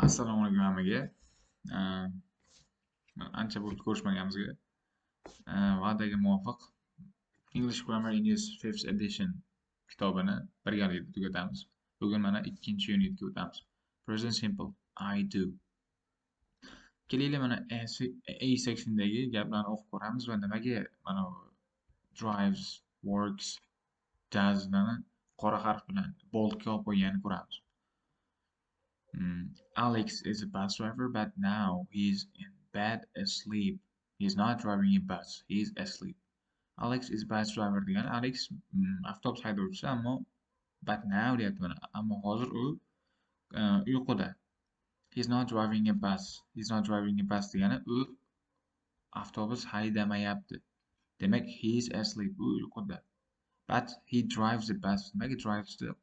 Assalomu alaykum hammaga. Ancha bo'ldi ko'rishmaganimizga. Va'daga muvofiq English Grammar in Use 5th edition kitobini birgalikda tugatamiz. Bugun mana 2-unitga o'tamiz. Present simple I do. Kelinglar mana A sectiondagi gaplarni o'qib ko'ramiz va nimaga mana drives, works, does larni qora harf bilan boldga olib qo'yganini ko'ramiz. Alex is a bus driver, but now he's in bed asleep. He's not driving a bus. He's asleep. Alex is a bus driver degani Alex avtobus haydovchisi, but now deyapti mana. Ammo hozir u uyquda. He's not driving a bus. He's not driving a bus degani u avtobus haydamayapti. Demak, he's asleep. U uyquda. But he drives a bus. Nimaga drives the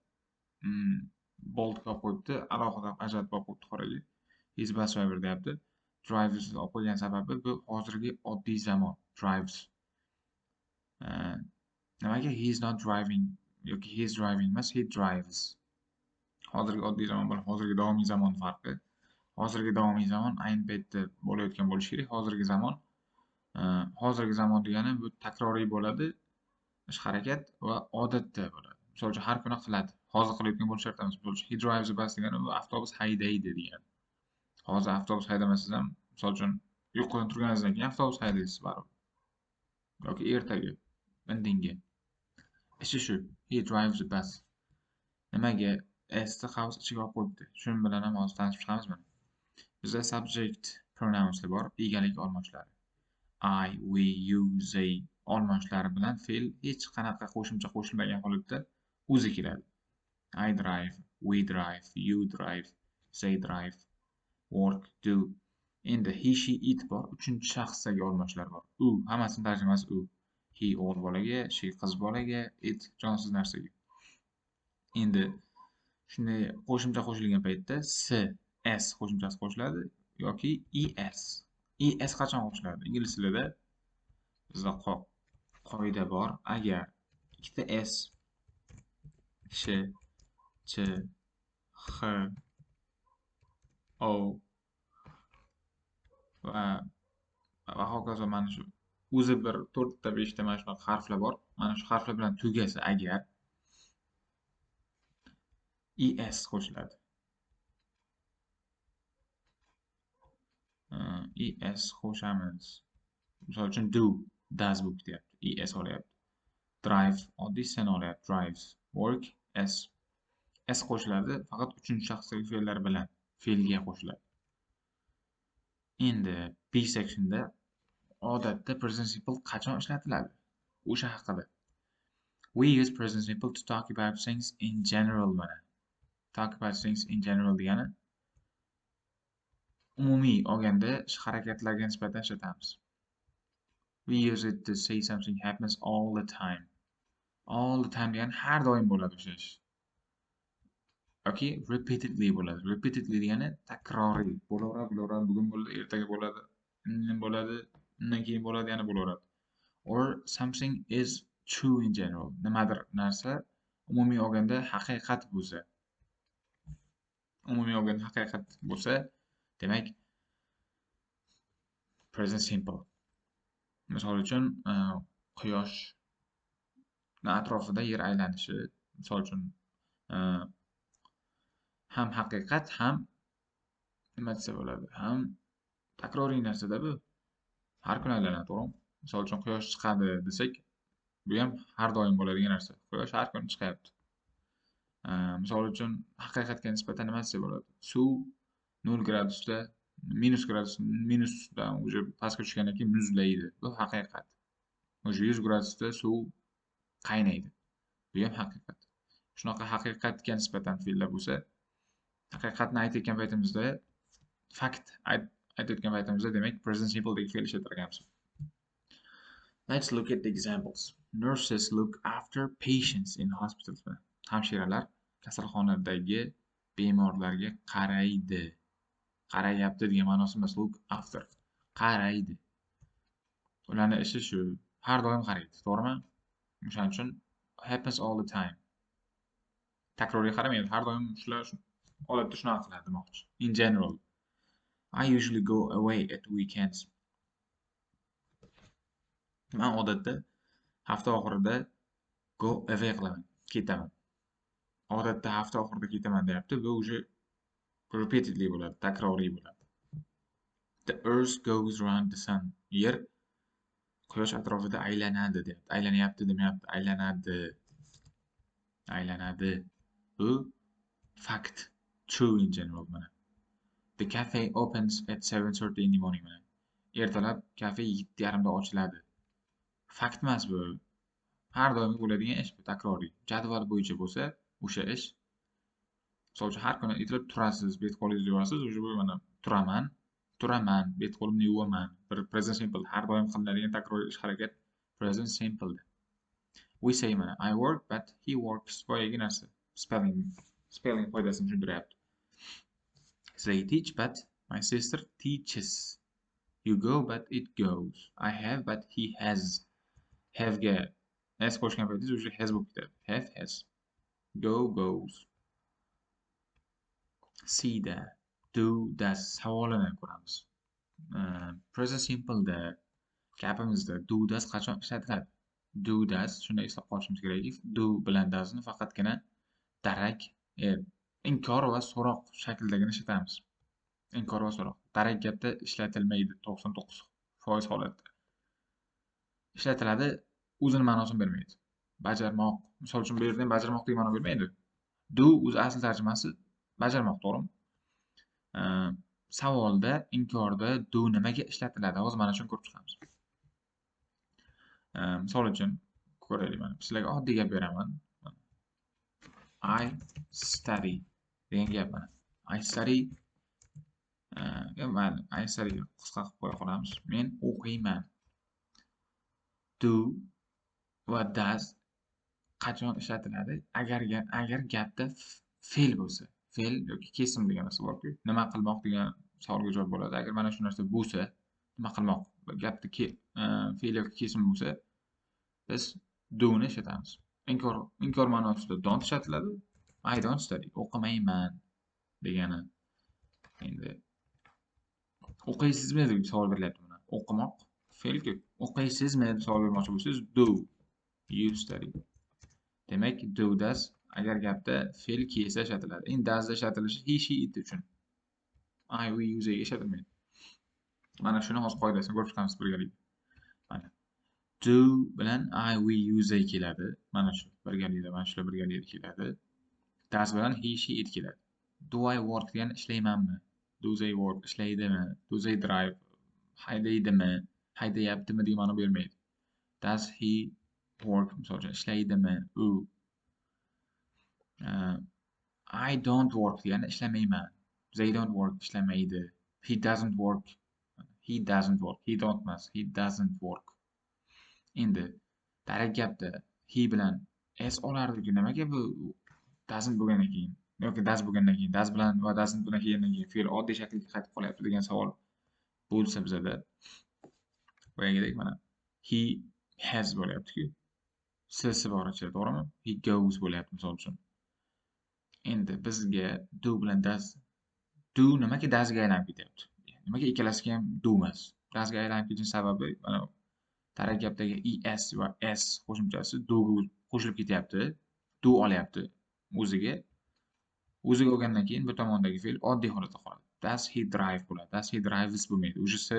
boldga olib qo'yibdi, alohida ajratib olib qo'yibdi qoraga. He's bus driver deyapti. Drives olib qo'ygan sababi bu hozirgi oddiy zamon. Drives. Nimaga he's not driving yoki he's driving emas, he drives. Hozirgi oddiy zamon bilan hozirgi davomiy zamon farqi. Hozirgi davomiy zamon ayni paytda bo'layotgan bo'lishi kerak. Hozirgi zamon degani bu takroriy bo'ladi, ish harakat va odatda bo'ladi. Misol uchun har kuni qiladi. Hozir qilayotgan bo'lishi shart emas. Misol uchun he drives a bus degani u avtobus haydaydi degani. Hozir avtobus haydamasangiz ham, misol uchun uyqudan turganingizdan keyin avtobus haydaysiz baribir. Yoki ertaga, indinga. Ishi shu. He drives a bus. Nimaga s-ni havas ichiga olib qo'yibdi. Shuning bilan ham hozir tanishib chiqamiz mana. Bizda subject pronounslar bor, egalik olmoshlari. I, we, you, they olmoshlari bilan fe'l hech qanaqa qo'shimcha qo'shilmagan holatda o'zi keladi. I drive, we drive, you drive, they drive, work, do. Endi he, she, it bor, uchinchi shaxsdagi olmoshlar bor. U, hammasini tarjimasi u. He o'g'il bolaga, she qiz bolaga, it jonsiz narsaga. Endi shunday qo'shimcha qo'shilgan paytda s qo'shimchasi qo'shiladi yoki es. Es qachon qo'shiladi? Ingliz tilida bizda qoida bor. Agar ikkita s sh, ch, x, o va hokazo mana shu o'zi bir 4 ta 5 ta mana shunaqa harflar bor. Mana shu harflar bilan tugasa agar es qo'shiladi. Es qo'shamiz. Misol uchun do, does bo'lib ketyapti. Es olyapti. Drive oddiy sen olyapti. Drives. Work s. S qo'shiladi faqat 3-shaxsdagi fe'llar bilan. Fe'lga qo'shiladi. Endi B sectionda odatda present simple qachon ishlatiladi? O'sha haqida. We use present simple to talk about things in general mana. Talk about things in general degani umumiy olganda ish harakatlarga nisbatan ishlatamiz. We use it to say something happens all the time. All the time degani har doim bo'ladi o'sha ish. Okay, repeatedly bo'ladi. Repeatedly degani takroriy. Bo'laveradi, bugun bo'ladi, ertaga bo'ladi, indin bo'ladi, undan keyin bo'ladi, yana bo'laveradi. Or something is true in general. Nimadir narsa umumiy olganda haqiqat bo'lsa. Umumiy olganda haqiqat bo'lsa, demak present simple. Misol uchun quyosh atrofida yer aylanishi, misol uchun ham haqiqat, ham nima desa bo'ladi, ham takroriy narsa-da bu. Har kuni aylanadi, to'g'rimi? Misol uchun quyosh chiqadi desak, bu ham har doim bo'ladigan narsa. Quyosh har kuni chiqyapti. Misol uchun haqiqatga nisbatan nima desa bo'ladi? Suv 0 gradusda, minusdan уже pastga tushgandan keyin muzlaydi. Bu haqiqat. Уже 100 gradusda suv qaynaydi. Bu ham haqiqat. Shunaqa haqiqatga nisbatan fe'llar bo'lsa, haqiqatni aytayotgan paytimizda, fakt aytayotgan paytimizda demak present simple degi fe'l ishlatarkanmiz. Let's look at the examples. Nurses look after patients in hospitals. Hamshiralar kasalxonadagi bemorlarga qaraydi. Qarayapti degan ma'nosi emas, look after. Qaraydi. Ularning ishi shu, har doim qaraydi, to'g'rimi? O'shaning uchun happens all the time. Takroriy qaramaydi, har doim shular Odatda shunaqa qiladi demoqchi. In general. I usually go away at weekends. Men odatda hafta oxirida go away qilaman, ketaman. Odatda hafta oxirida ketaman deyapti. Bu уже repeatedly bo'ladi, takroriy bo'ladi. The earth goes around the sun. Yer quyosh atrofida aylanadi deyapti. Aylanyapti demayapti, aylanadi. Aylanadi. Bu fact. True in general mana. The cafe opens at 7:30 in the morning mana. Ertalab kafe 7:30 da ochiladi. Fakt emas bu. Har doim bo'ladigan ish bu, takroriy. Jadval bo'yicha bo'lsa, o'sha ish. Misol uchun har kuni ertalab turasiz, bet qo'lingizni yuvasiz, o'sha bu mana turaman, bet qo'limni yuvaman. Bir present simple har doim qilinadigan takroriy ish harakat present simple. We say mana I work but he works. Boyagi narsa. Spelling foydasini tushuntiryapti. They teach but my sister teaches. You go but it goes. I have but he has. Have ga s qo'shgan paytingiz o'sha has bo'lib ketadi. Have has. Go goes. See da, do does savolini ko'ramiz. Present simple da gapimizda do does qachon ishlatiladi? Do does shunday eslab qolishimiz kerak. Do bilan doesni faqatgina darak, inkor va so'roq shaklidagina ishlatamiz. Inkor va so'roq. Darak gapda ishlatilmaydi 99% holatda. Ishlatiladi, o'zini ma'nosini bermaydi. Bajarmoq, misol uchun bu yerda bajarmoq degan ma'no bermaydi. Do o'z asl tarjimasi bajarmoq, to'g'rimi? Savolda, inkorda do nimaga ishlatiladi? Hozir mana shuni ko'rib chiqamiz. Misol uchun ko'raylik mana. Sizlarga oddiy gap beraman. I study degan gap mana. I study I study qisqa qilib qo'ya qolamiz. Men o'qiyman. Do va does qachon ishlatiladi? Agar gapda fe'l bo'lsa, fe'l yoki kesim degan narsa bor-ku. Nima qilmoq degan savolga javob bo'ladi. Agar mana shu narsa bo'lsa, nima qilmoq? Gapda fe'l yoki kesim bo'lsa, biz do ni ishlatamiz. Inkor ma'nosida don't ishlatiladi. I don't study. O'qimayman degani. Endi o'qiysizmi deb savol berilyapti buni. O'qimoq fe'l-ku. O'qiysizmi deb savol bermoqchi bo'lsangiz do you study. Demak, do does agar gapda fe'l kelsa ishlatiladi. In does da ishlatilishi he she it uchun. I we use ga ishlatilmaydi. Mana shuni hozir qoidasini ko'rib chiqamiz birgalikda. Mana do bilan I we use keladi. Mana shu birgalikda, mana shular birgalikda keladi. Does bilan he she it keladi. Do I work degani ishlaymanmi? Do they work ishlaydimi? Do they drive haydaydimi? Haydayaptimi degan ma'no bermaydi. Does he work misol uchun ishlaydimi? U I don't work degani ishlamayman. They don't work ishlamaydi. He doesn't work. He doesn't work. He don't emas. He doesn't work. Endi darak gapda he bilan s olardi-ku. Nimaga bu doesn't bo'lgandan keyin yoki does bo'lgandan keyin does bilan va doesn't bilan kelgandan keyin fe'l oddiy shaklga qaytib qolyapti degan savol bo'lsa bizada boyagidek mana he has bo'lyapti-ku. S'si bor ichida, to'g'rimi? He goes bo'lyapti misol uchun. Endi bizga do bilan does do nimaga does ga aylanib ketyapti? Nimaga ikkalasiga ham do emas? Does ga aylanib ketish sababi mana darak gapdagi es va s qo'shimchasi do ga qo'shilib ketyapti. Do olyapti o'ziga olgandan keyin bu tomondagi fe'l oddiy holatda qoladi. Does he drive bo'ladi. Does he drives bo'lmaydi. O'shisi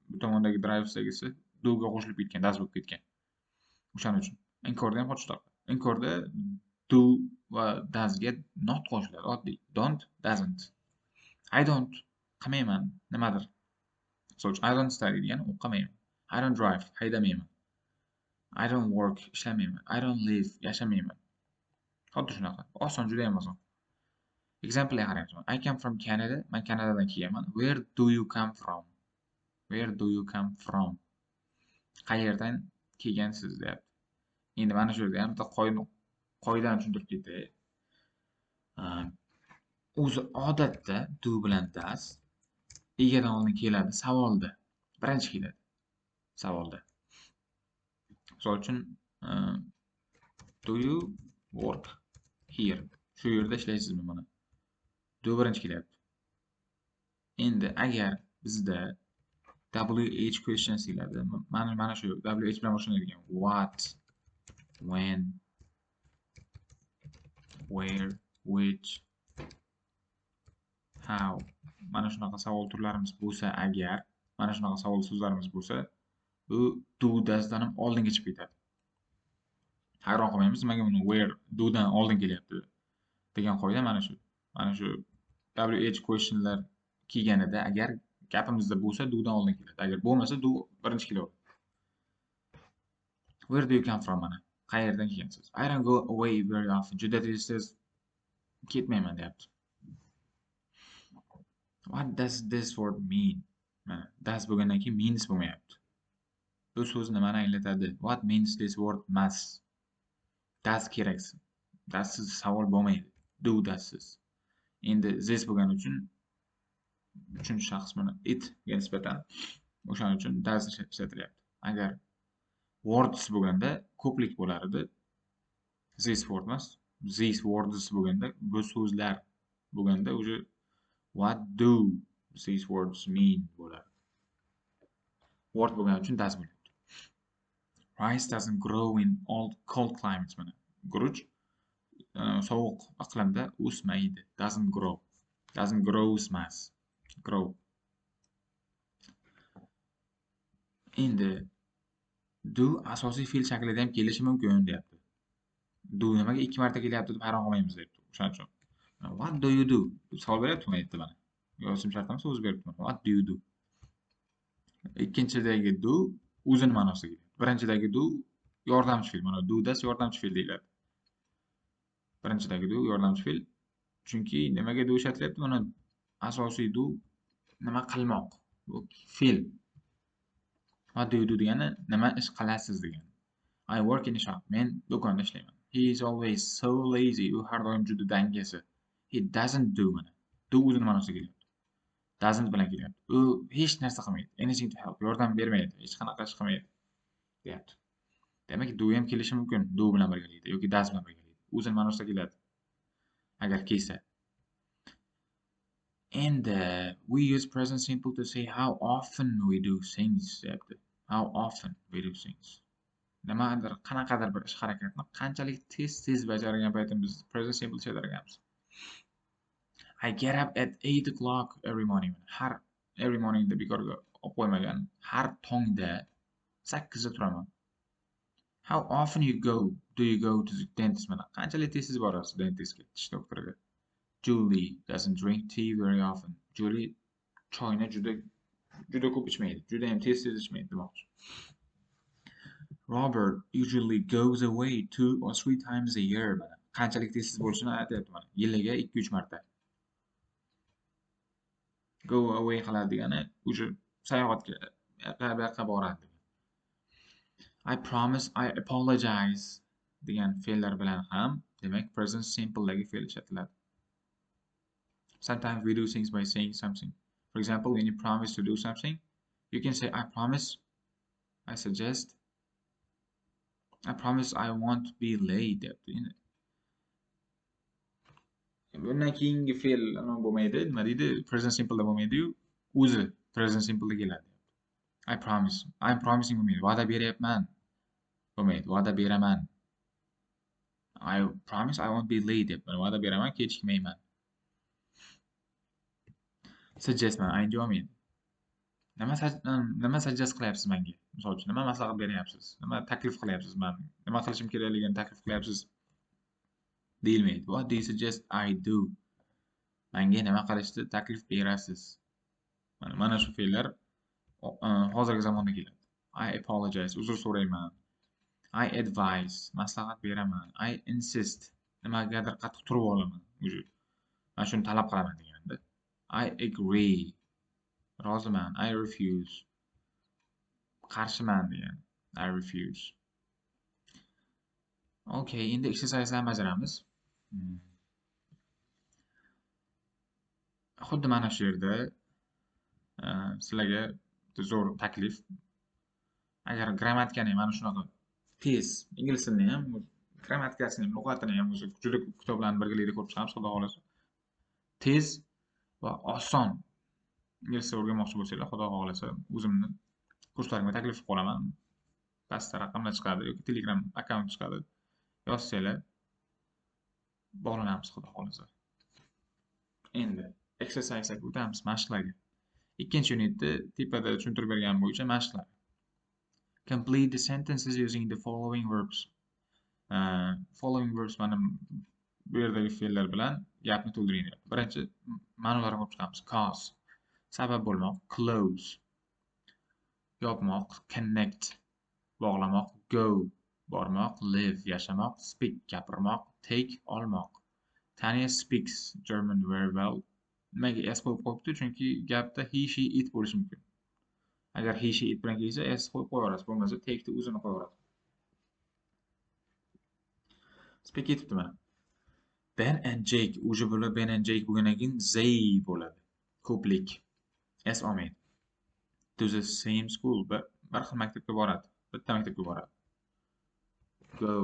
bu tomondagi drivesdagisi do ga qo'shilib ketgan, does bo'lib ketgan. O'shaning uchun inkorda ham xuddi shunaqa. Inkorda do va does ga not qo'shiladi, oddiy. Don't, doesn't. I don't qilmayman, nimadir. Misol uchun I don't study degani o'qimayman. I don't drive, haydamayman. I don't work, ishlamayman. I don't live, yashamayman. Xuddi shunaqa. Oson, juda ham oson. Example qaraymiz. I come from Canada. Men Kanadadan kelganman. Where do you come from? Where do you come from? Qayerdan kelgansiz deyapti. Endi mana shu yerda ham bitta qoidani tushuntirib ketay. O'zi odatda do bilan does egadan oldin keladi savolda. Birinchi keladi savolda. Misol uchun do you work here? Shu yerda ishlaysizmi mana? do birinchi kelyapti. Endi agar bizda WH questions keladi. Mana shu WH bilan boshlanadigan what, when, where, which, how. Mana shunaqa savol turlarimiz bo'lsa, agar mana shunaqa savol so'zlarimiz bo'lsa, bu do dasdan ham oldinga chiqib ketadi. Hayron qolmaymiz, nimaga buni where do dan oldin kelyapti degan qoida mana shu. Mana shu WH questionlar kelganida agar gapimizda bo'lsa do dan oldin keladi. Agar bo'lmasa do birinchi kelaveradi. Where do you come from mana? Qayerdan kelgansiz? I don't go away very often. Juda tez ketmayman deyapti. What does this word mean? Mana does bo'lgandan keyin means bo'lmayapti. Bu so'z nimani anglatadi? What means this word must? Does keraksiz. Does savol bo'lmaydi. Do does. Endi this bo'lgani uchun uchinchi shaxs mana it ga nisbatan o'shaning uchun does ishlatilyapti. Agar words bo'lganda ko'plik bo'lar edi. This word emas. These words bo'lganda bu so'zlar bo'lganda o'sha what do these words mean bo'ladi. Word bo'lgani uchun does bo'lyapti. Rice doesn't grow in all cold climates mana. Guruch sovuq iqlimda o'smaydi. Doesn't grow. Doesn't grows emas. Grow. Endi do asosiy fe'l shaklida ham kelishi mumkin deyapti. Do nimaga ikki marta kelyapti deb hayron qolmaymiz deyapti. O'shaning uchun. What do you do? Savol beryaptimi aytdi mana. Yozim shartnoma so'z beribdi mana. What do you do? Ikkinchidagi do o'zini ma'nosiga keladi. Birinchidagi do yordamchi fe'l. Mana do das yordamchi fe'l deyiladi. Birinchidagi do yordamchi fe'l. Chunki nimaga do ishlatilyapti? Mana asosiy do nima qilmoq. Bu fe'l. What do you do degani nima ish qilasiz degani. I work in a shop. Men do'konda ishlayman. He is always so lazy. U har doim juda dangasa. He doesn't do mana. Do o'zini ma'nosiga keladi. Doesn't bilan kelyapti. U hech narsa qilmaydi. Anything to help. Yordam bermaydi. Hech qanaqa ish qilmaydi. deyapti. Demak, do ham kelishi mumkin. Do bilan birgalikda yoki does bilan birgalikda. O'zini ma'nosida keladi. Agar kelsa. And we use present simple to say how often we do things deyapti. How often we do things. Nimadir qanaqadir bir ish harakatni qanchalik tez bajargan paytimiz present simple ishlatarganmiz. I get up at 8 o'clock every morning. Every morning deb bekorga olib qo'ymagan. Har tongda 8 da turaman. How often do you go to the dentist? Mana qanchalik tez borasiz dentistga, tish doktoriga? Julie doesn't drink tea very often. Julie choyni juda ko'p ichmaydi. Juda ham tez ichmaydi demoqchi. Robert usually goes away 2 or 3 times a year. Mana qanchalik tez bo'lishini aytyapti mana. Yiliga 2-3 marta. Go away qiladi degani o'sha sayohatga yoqqa boradi. I promise, I apologize degan fe'llar bilan ham demak present simple dagi fe'l ishlatiladi. Sometimes we do things by saying something. For example, when you promise to do something, you can say I promise, I suggest, I promise I won't be late. Bundan keyingi fe'l bo'lmaydi, nima deydi? Present simple da bo'lmaydi-yu, o'zi present simple da keladi. I promise. I'm promising bo'lmaydi. Va'da beryapman. Bo'lmaydi. Va'da beraman. I promise I won't be late deyapman. Va'da beraman, kechikmayman. Suggest man, endi olmaydi. Nima suggest qilyapsiz menga? Misol uchun, nima maslahat beryapsiz? Nima taklif qilyapsiz men? Nima qilishim kerakligini taklif qilyapsiz? Deyilmaydi. What do you suggest I do? Menga nima qilishni taklif berasiz? Mana shu fe'llar hozirgi zamonda keladi. I apologize, uzr so'rayman. I advise, maslahat beraman. I insist, nimagadir qattiq turib olaman. Men shuni talab qilaman deganda. I agree, roziman. I refuse, qarshiman degan. I refuse. Okay, endi exerciselarni bajaramiz. Xuddi mana shu yerda sizlarga zo'r taklif. Agar grammatikani mana shunaqa tez, ingliz tilini ham, grammatikasini ham, lug'atini ham o'zi juda ko'p kitoblarni birgalikda ko'rib chiqamiz, xudo xolasa. tez va oson inglizcha o'rganmoqchi bo'lsanglar, xudo xohlasa o'zimni kurslarimga taklif qilib qolaman. Pastda raqamlar chiqadi yoki Telegram akkaunt chiqadi. Yozsanglar bog'lanamiz xudo xohlasa. Endi exercise'ga o'tamiz, mashqlarga. Ikkinchi unitda tepada tushuntirib berganim bo'yicha mashqlar. Complete the sentences using the following verbs. Following verbs mana bu yerdagi fe'llar bilan gapni to'ldiring deyapti. Birinchi ma'nolarni ko'rib chiqamiz. Cause sabab bo'lmoq, close yopmoq, connect bog'lamoq, go bormoq, live yashamoq, speak gapirmoq, take olmoq. Tanya speaks German very well. Nimaga s qo'yib qo'yibdi? Chunki gapda he, she, it bo'lishi mumkin. Agar he, she, it bilan kelsa s qo'yib qo'yaverasiz, bo'lmasa take'ni o'zini qo'yaverasiz. Speak etibdi mana. Ben and Jake уже bo'lib Ben and Jake bo'lgandan keyin they bo'ladi. Ko'plik. S olmaydi. To the same school, bir xil maktabga boradi. Bitta maktabga boradi. Go.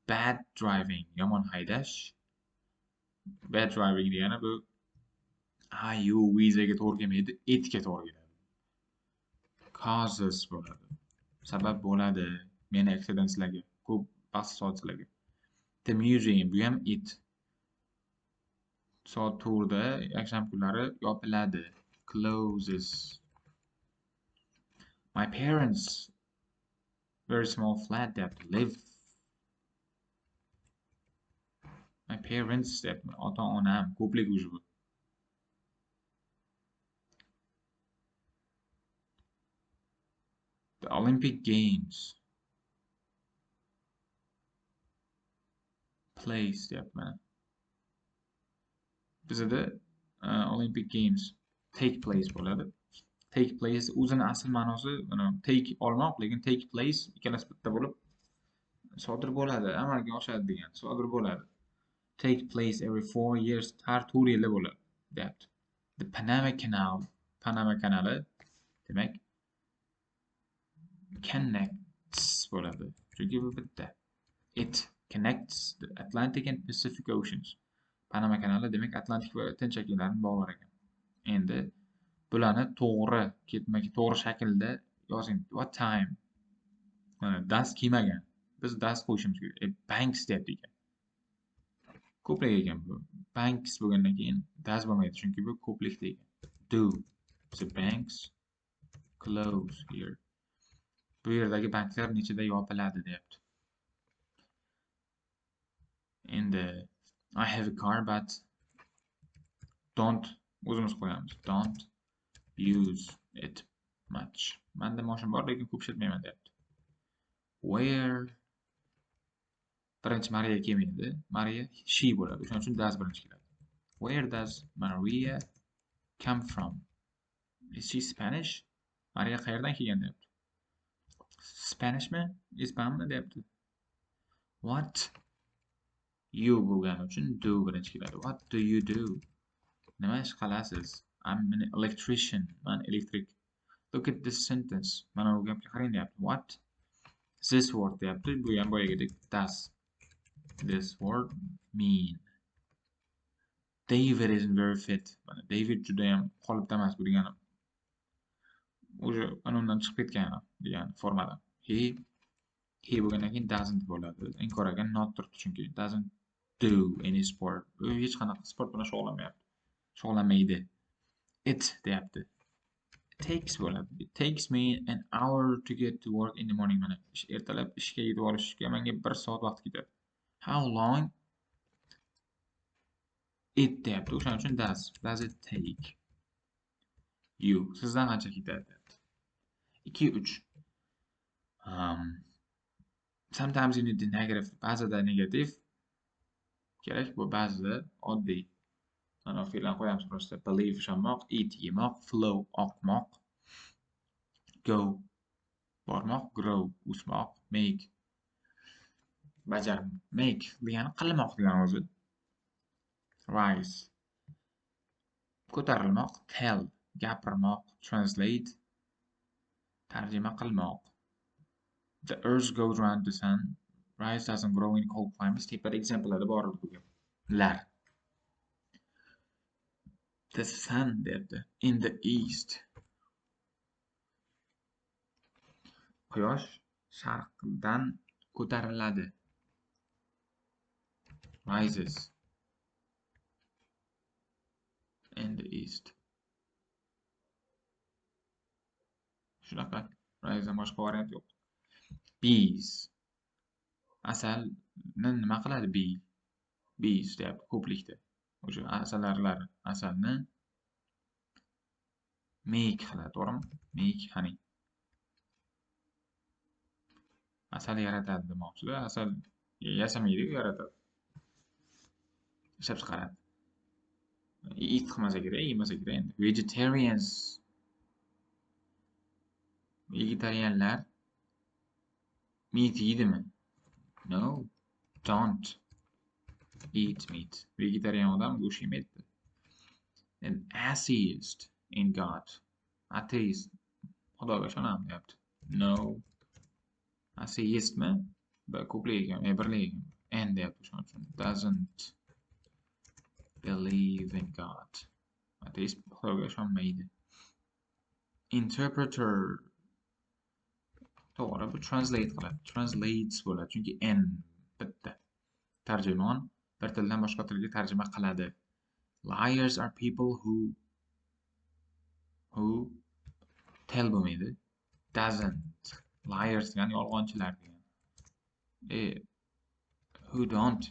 Bad driving, yomon haydash. Bad driving degani bu you vizaga to'g'ri kelmaydi, etga to'g'ri keladi. Causes bo'ladi. Sabab bo'ladi meni accidentslarga, ko'p bahs soatlarga. The museum, bu ham it. Soat 4da yakshanba kunlari yopiladi. Closes. My parents very small flat that live. My parents deyapman, ota-onam ko'plik уже bu. The Olympic Games. Place deyapman. Bizda Olympic Games take place bo'ladi. Take place o'zini asl ma'nosi take olmoq, lekin take place ikkalasi bitta bo'lib sodir bo'ladi, amalga oshadi degan, sodir bo'ladi. Take place every 4 years, har 4 yilda bo'ladi deyapti. The Panama Canal, Panama kanali demak connects bo'ladi. Chunki bu bitta. It connects the Atlantic and Pacific Oceans. Panama kanali demak Atlantik va Tinch okeanlarini bog'lar ekan. Endi bularni to'g'ri to'g'ri shaklda yozing. What time? Mana does kelmagan. Biz does qo'yishimiz kerak. Banks deyapti ekan. Ko'plik ekan bu. Banks bo'lgandan keyin does bo'lmaydi, chunki bu ko'plikda ekan. Do. The banks close here. Bu yerdagi banklar nechida yopiladi deyapti. Endi I have a car but don't o'zimiz qo'yamiz. Don't use it much. Menda mashina bor, lekin ko'p ishlatmayman deyapti. Where birinchi Maria kelmaydi. Maria she bo'ladi. Shuning uchun does birinchi keladi. Where does Maria come from? Is she Spanish? Maria qayerdan kelgan deyapti. Spanishmi? Ispanmi deyapti. What? You bo'lgani uchun do birinchi keladi. What do you do? Nima ish qilasiz? I'm an electrician. Man elektrik. Look at this sentence. Mana bu gapga qarang deyapti. What? This word deyapti. Bu ham boyagidek does. This word mean. David isn't very fit. Mana David juda ham qolipda emas bu degani. O'sha undan chiqib ketgan degan formada. He bo'lgandan keyin doesn't bo'ladi. Inkoragan not turibdi chunki doesn't do any sport. U hech qanaqa sport bilan shug'ullanmaydi. It deyapti. Takes bo'ladi. It takes me an hour to get to work in the morning. Mana ertalab ishga yetib olishga menga 1 soat vaqt ketadi. How long? It deyapti. O'shaning uchun does. Does it take you? Sizdan qancha ketadi deyapti. 2 3. Sometimes you need the negative. Ba'zida negativ kerak, bu ba'zida oddiy. Mana fe'llarni qo'yamiz просто. Believe ishonmoq, eat yemoq, flow oqmoq, go bormoq, grow o'smoq, make make degani qilmoq degani o'zi. Rise ko'tarilmoq, tell gapirmoq, translate tarjima qilmoq. The earth goes around the sun. Rice doesn't grow in cold climates. Tepada example'larda bor edi bu gaplar. The sun deyapti. In the east. Quyosh sharqdan ko'tariladi. Rises in the east. Shunaqa. Rise'dan boshqa variant yo'q. Bees. Asalni nima qiladi bee? Bees deyapti ko'plikda. O'sha asalni make qiladi, to'g'rimi? Make honey. Asal yaratadi demoqchida. Asal yasamaydi, yaratadi. Ishlab chiqaradi. Eat qilmasa kerak, yemasa kerak endi. Vegetarians. Vegetarianlar meat yeydimi? No, don't eat meat. Vegetarian odam go'sht yemaydi. An atheist in God. Atheist. Xudoga ishonadi deyapti. No. Atheistmi? Ko'plik ekan, birlik ekan. And deyapti shuning uchun. Doesn't believe in God. Ateist Xudoga ishonmaydi. Interpreter. To'g'ri, bu translate qiladi. Translates bo'ladi, chunki n bitta. Tarjimon bir tildan boshqa tilga tarjima qiladi. Liars are people who tell bo'lmaydi. Doesn't. Liars degani yolg'onchilar degani. Who don't.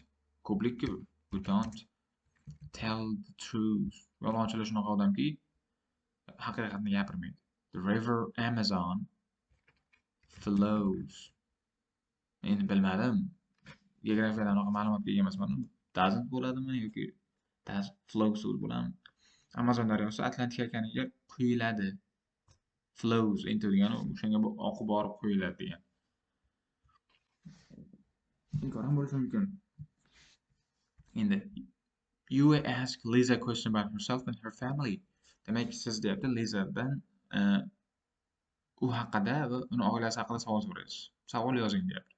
Ko'plik-ku. Who don't tell the truth. Yolg'onchilar shunaqa odamki, haqiqatni gapirmaydi. The river Amazon flows. Endi bilmadim. Geografiyadan anaqa ma'lumotga ega emasman. Doesn't bo'ladimi yoki flows bo'ladimi? Amazon daryosi Atlantik okeaniga quyiladi. Flows into degani o'shanga oqib borib quyiladi degan. Inkor ham bo'lishi mumkin. Endi you ask Liza a question about herself and her family. Demak, siz deyapti Lizadan u haqida va uni oilasi haqida savol so'raysiz. Savol yozing deyapti.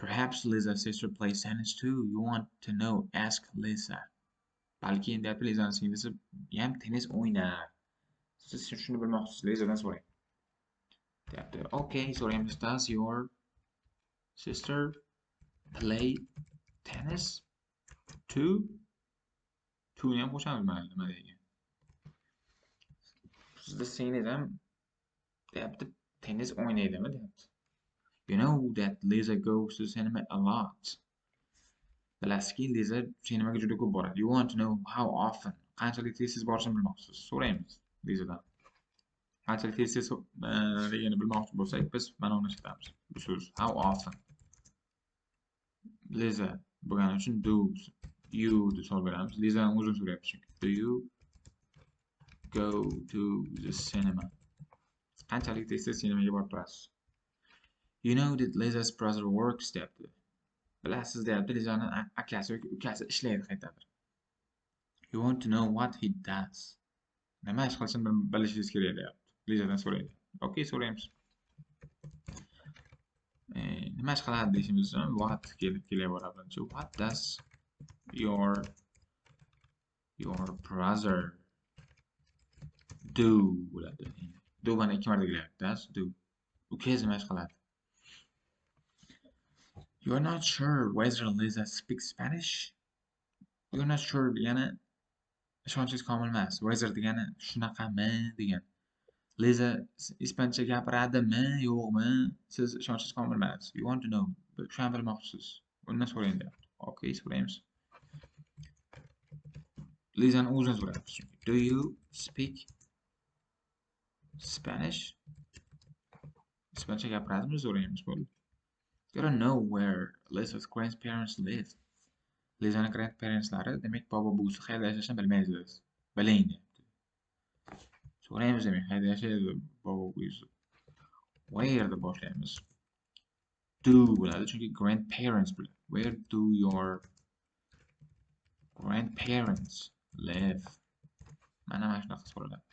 Perhaps Liza's sister plays tennis too. You want to know? Ask Liza. Balki endi deyapti Lizaning singlisi ham tennis o'ynar. Siz shuni bilmoqchisiz, Lizadan so'rang. Deyapti. Okay, so'raymiz. Does your sister play tennis too? To'ni ham qo'shamiz mana nima degan. Sizda singlingiz ham deyapti tennis o'ynaydimi deyapti. You know that Liza goes to cinema a lot. Bilasizki, Liza sinemaga juda ko'p boradi. You want to know how often? Qanchalik tez borishini bilmoqchisiz. So'raymiz Lizadan. Qanchalik tez degani bilmoqchi bo'lsak, biz mana uni ishlatamiz. Bu so'z how often. Liza bo'lgani uchun do you deb savol beramiz. Lizadan o'zini so'rayapmiz chunki. Do you go to the cinema? Qanchalik tez sinemaga borib turasiz? You know that Liza's brother works deyapti. Bilasiz deyapti, Lizaning akasi yoki ukasi ishlaydi qayerdadir. You want to know what he does. Nima ish qilishini bilishingiz kerak deyapti. Lizadan so'raydi. Okay, so'raymiz. Nima ish qiladi deyishimiz uchun what kelaveradi. What does your brother do bo'ladi. Do mana ikki marta kelyapti. Does do. Ukangiz nima ish qiladi? You're not sure whether Liza speaks Spanish? You're not sure degani ishonchingiz komil emas. Whether degani shunaqami degan. Liza ispancha gapiradimi, yo'qmi? Siz ishonchingiz komil emas. You want to know. Shuni bilmoqchisiz. Undan so'rang deyapti. Okay, so'raymiz. Lizani o'zini so'rayapmiz. Do you speak Spanish? Ispancha gapiradimi so'raymiz bo'ldi. You don't know where Liza's grandparents live. Lizaning grandparentslari, demak, bobo buvisi qayerda yashashini bilmaysiz. Biling deyapti. So'raymiz demak, qayerda yashaydi bobo buvisi. Where deb boshlaymiz. Do bo'ladi, chunki grandparents bo'ladi. Where do your grandparents live? Mana shunaqa so'raladi.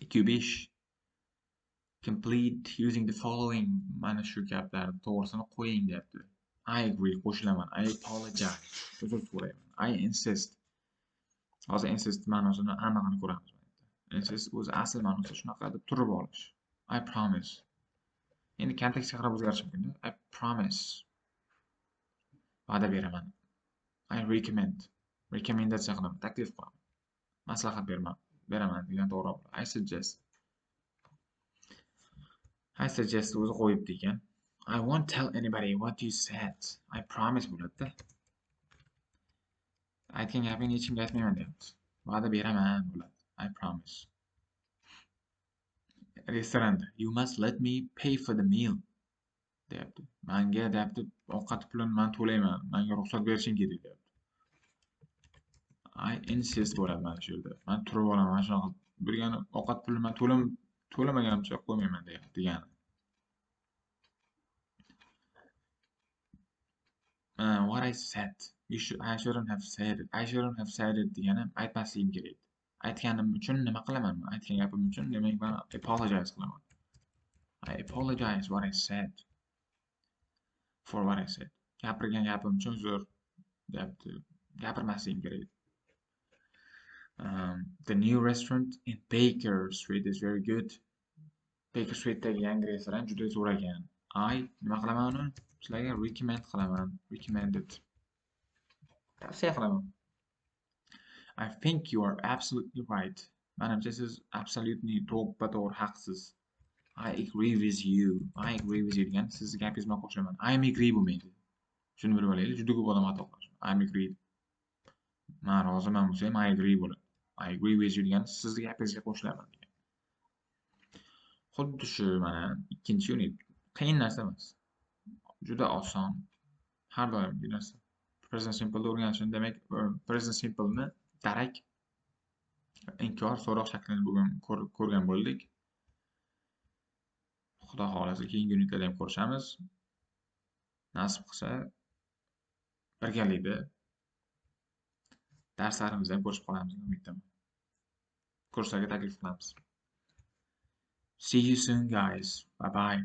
2-5. Complete using the following. Mana shu gaplarni to'g'risini qo'ying deyapti. I agree, qo'shilaman. I apologize. Uzr so'rayman. I insist. Hozir insist ma'nosini anig'ini ko'ramiz. Insist o'zi asl ma'nosi shunaqa deb turib olish. I promise. Endi kontekstga qarab o'zgarishi mumkin-da. I promise. Va'da beraman. I recommend. Rekomendatsiya qilaman, taklif qilaman. Maslahat beraman degan to'g'ri. I suggest. I suggest o'zi qo'yibdi ekan. I won't tell anybody what you said. I promise bo'ladi-da. Aytgan gapingni hech kimga aytmayman deyapti. Va'da beraman bo'ladi. I promise. Restoranda you must let me pay for the meal deyapti. Menga deyapti ovqat pulini men to'layman. Menga ruxsat berishing kerak deyapti. I insist bo'ladi mana shu yerda. Men turib olaman mana shunaqa birgani ovqat pulini men to'lamaganimcha qo'ymayman degani. What I said. I shouldn't have said it. I shouldn't have said it degani aytmasligim kerak. Aytganim uchun nima qilaman? Aytgan gapim uchun demak men apologize qilaman. I apologize what I said. For what I said. Gapirgan gapim uchun uzr deyapti. Gapirmasligim kerak. The new restaurant in Baker Street is very good. Baker Streetdagi yangi restoran juda zo'r ekan. I nima qilaman uni? Sizlarga recommend qilaman. Recommended. Tavsiya qilaman. I think you are absolutely right. Manimcha siz absolutely to'g'ri haqsiz. I agree with you. I agree with you degan sizni gapingiz bilan qo'shilaman. I am agree bo'lmaydi. Shuni bilib olaylik. Juda ko'p odam xato qiladi. I am agreed. Men roziman bo'lsam I agree bo'ladi. I agree with you degan sizni gapingizga qo'shilaman degan. Xuddi shu mana ikkinchi unit. Qiyin narsa emas. Juda oson. Har doimgi narsa. Present simple o'rganishni demak present simple ni darak inkor so'roq shaklini bugun ko'rgan bo'ldik. Xudo xolasa keyingi unitlarda ham ko'rishamiz. Nasib qilsa birgalikda darslarimizni ham ko'rishib qolamiz degan umiddaman. Kurslarga taklif qilamiz. See you soon guys. Bye bye.